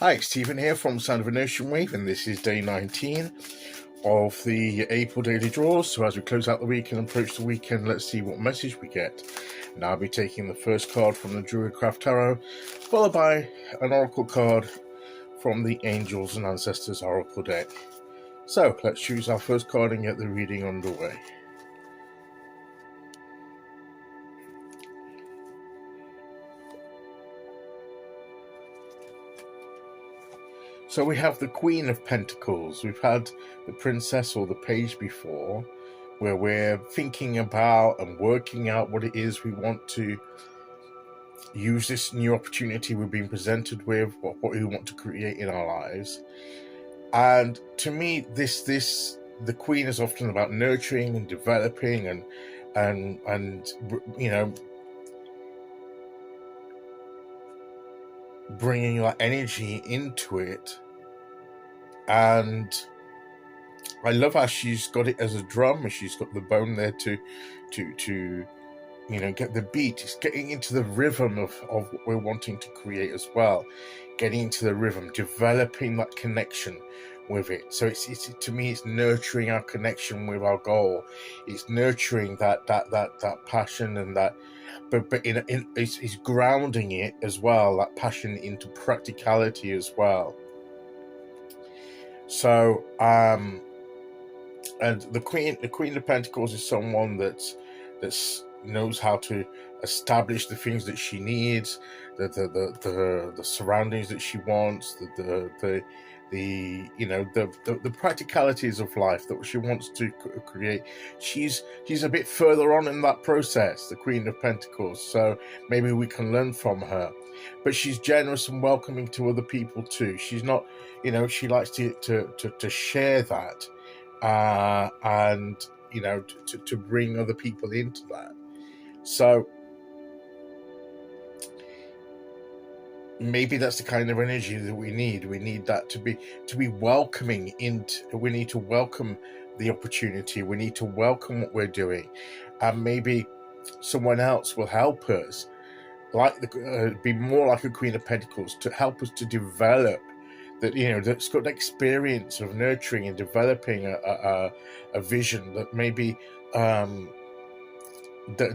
Hi, it's Stephen here from Sound of an Ocean Wave, and this is day 19 of the April daily draws. So as we close out the week and approach the weekend, let's see what message we get. And I'll be taking the first card from the Druidcraft Tarot, followed by an oracle card from the Angels and Ancestors Oracle deck. So let's choose our first card and get the reading underway. So we have the Queen of Pentacles. We've had the Princess or the Page before, where we're thinking about and working out what it is we want to use this new opportunity we've been presented with, what we want to create in our lives. And to me, the Queen is often about nurturing and developing and you know, bringing that energy into it. And I love how she's got it as a drum, and she's got the bone there to you know, get the beat. It's getting into the rhythm of what we're wanting to create as well, getting into the rhythm, developing that connection with it. So it's to me, it's nurturing our connection with our goal. It's nurturing that passion and that, but it's grounding it as well, that passion into practicality as well. So and the Queen of Pentacles is someone that knows how to establish the things that she needs, the surroundings that she wants, the practicalities of life that she wants to create. She's a bit further on in that process, the Queen of Pentacles, so maybe we can learn from her. But she's generous and welcoming to other people too. She's not, you know, she likes to share that, and you know, to bring other people into that. So maybe that's the kind of energy that we need. We need that to be welcoming into. We need to welcome the opportunity. We need to welcome what we're doing, and maybe someone else will help us, like be more like a Queen of Pentacles, to help us to develop that, you know, that's got experience of nurturing and developing a vision that maybe that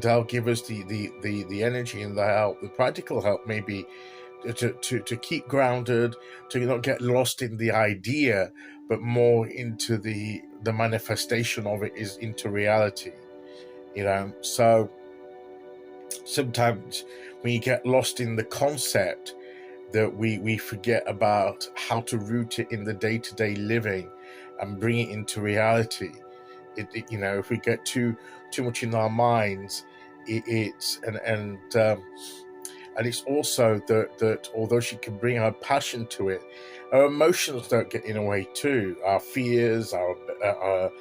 they'll give us the energy and the help, the practical help, maybe to keep grounded, to not get lost in the idea, but more into the manifestation of it, is into reality, you know. So sometimes when you get lost in the concept, that we forget about how to root it in the day-to-day living and bring it into reality. You know, if we get too much in our minds, it's it's also that although she can bring her passion to it, our emotions don't get in the way too. Our fears, our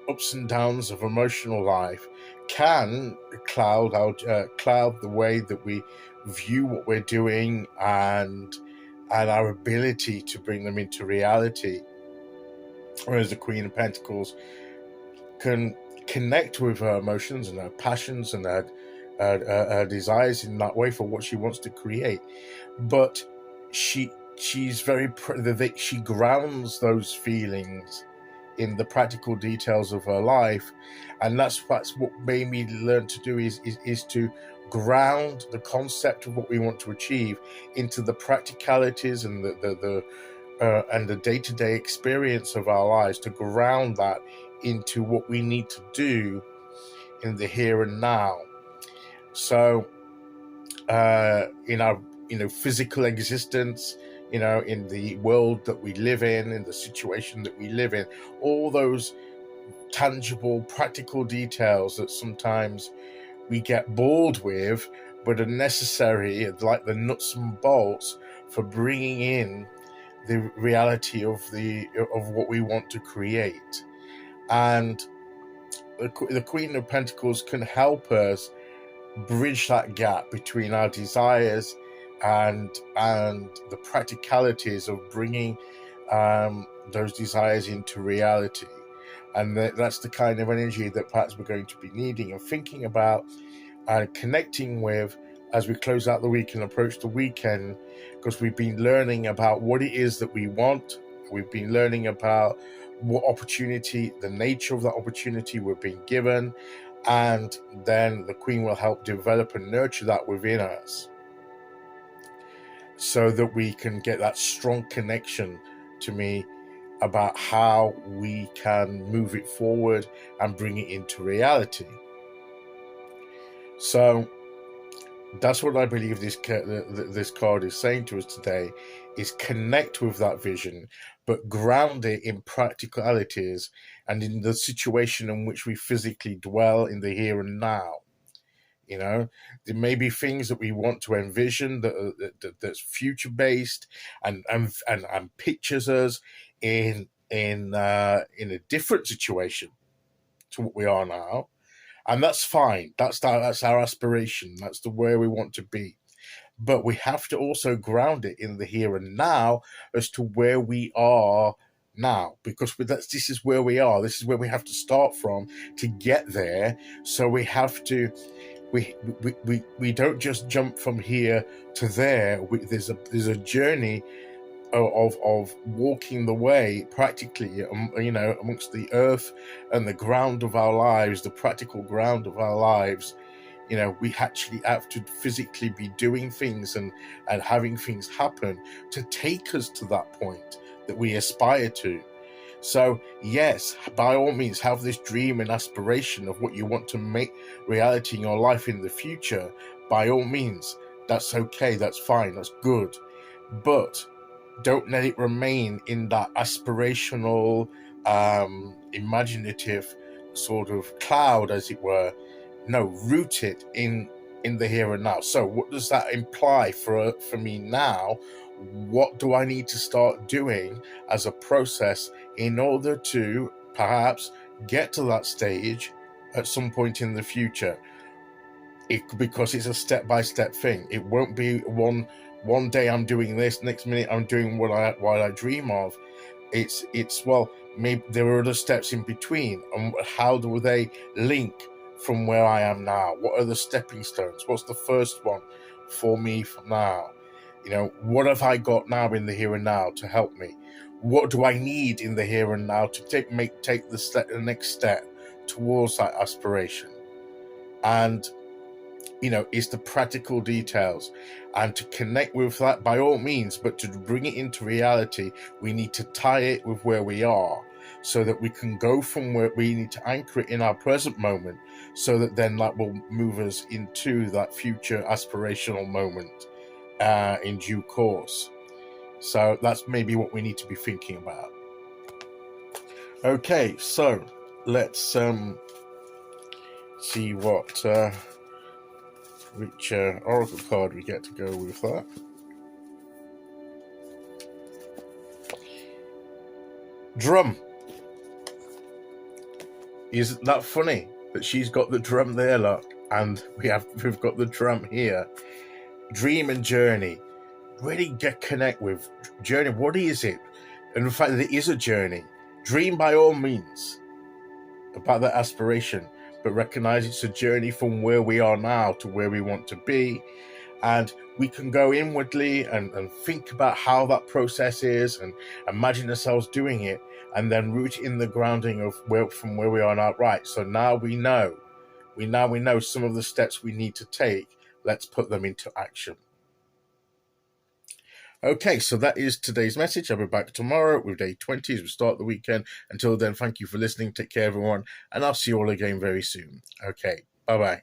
ups and downs of emotional life can cloud the way that we view what we're doing and our ability to bring them into reality. Whereas the Queen of Pentacles can connect with her emotions and her passions and her desires in that way for what she wants to create, but she's very she grounds those feelings in the practical details of her life, and that's what made me learn to do is to ground the concept of what we want to achieve into the practicalities and the day-to-day experience of our lives, to ground that into what we need to do in the here and now. So in our, you know, physical existence, you know, in the world that we live in the situation that we live in, all those tangible, practical details that sometimes we get bored with, but are necessary, like the nuts and bolts for bringing in the reality of what we want to create. And the Queen of Pentacles can help us bridge that gap between our desires and the practicalities of bringing those desires into reality. And that's the kind of energy that perhaps we're going to be needing and thinking about and connecting with as we close out the week and approach the weekend, because we've been learning about what it is that we want. We've been learning about what opportunity, the nature of that opportunity we're being given, and then the Queen will help develop and nurture that within us so that we can get that strong connection to me about how we can move it forward and bring it into reality. So that's what I believe this card is saying to us today, is connect with that vision, but ground it in practicalities and in the situation in which we physically dwell in the here and now. You know, there may be things that we want to envision that's future based and pictures us in a different situation to what we are now. And that's fine. That's our aspiration. That's the way we want to be. But we have to also ground it in the here and now as to where we are now, because this is where we are. This is where we have to start from to get there. So we have to, we don't just jump from here to there. There's a journey of walking the way practically, amongst the earth and the ground of our lives, the practical ground of our lives. We actually have to physically be doing things and having things happen to take us to that point that we aspire to. So yes, by all means, have this dream and aspiration of what you want to make reality in your life in the future. By all means, that's okay, that's fine, that's good. But don't let it remain in that aspirational, imaginative sort of cloud, as it were. No, root it in the here and now. So what does that imply for me now? What do I need to start doing as a process in order to perhaps get to that stage at some point in the future? Because it's a step-by-step thing. It won't be one day I'm doing this, next minute I'm doing what I dream of. It's well, maybe there are other steps in between, and how do they link from where I am now? What are the stepping stones? What's the first one for me from now? What have I got now in the here and now to help me? What do I need in the here and now to take the next step towards that aspiration? And it's the practical details, and to connect with that by all means, but to bring it into reality, we need to tie it with where we are, so that we can go from where we need to anchor it in our present moment, so that then that will move us into that future aspirational moment in due course. So that's maybe what we need to be thinking about. Okay, so let's see which oracle card we get to go with that. Drum. Isn't that funny that she's got the drum there, look, and we've got the drum here. Dream and journey. Really connect with journey. What is it? And in fact, there is a journey. Dream by all means about that aspiration, but recognize it's a journey from where we are now to where we want to be. And we can go inwardly and think about how that process is and imagine ourselves doing it, and then root in the grounding of from where we are now. Right, so now we know some of the steps we need to take. Let's put them into action. Okay, so that is today's message. I'll be back tomorrow with day 20 as we start the weekend. Until then, thank you for listening. Take care, everyone, and I'll see you all again very soon. Okay, bye-bye.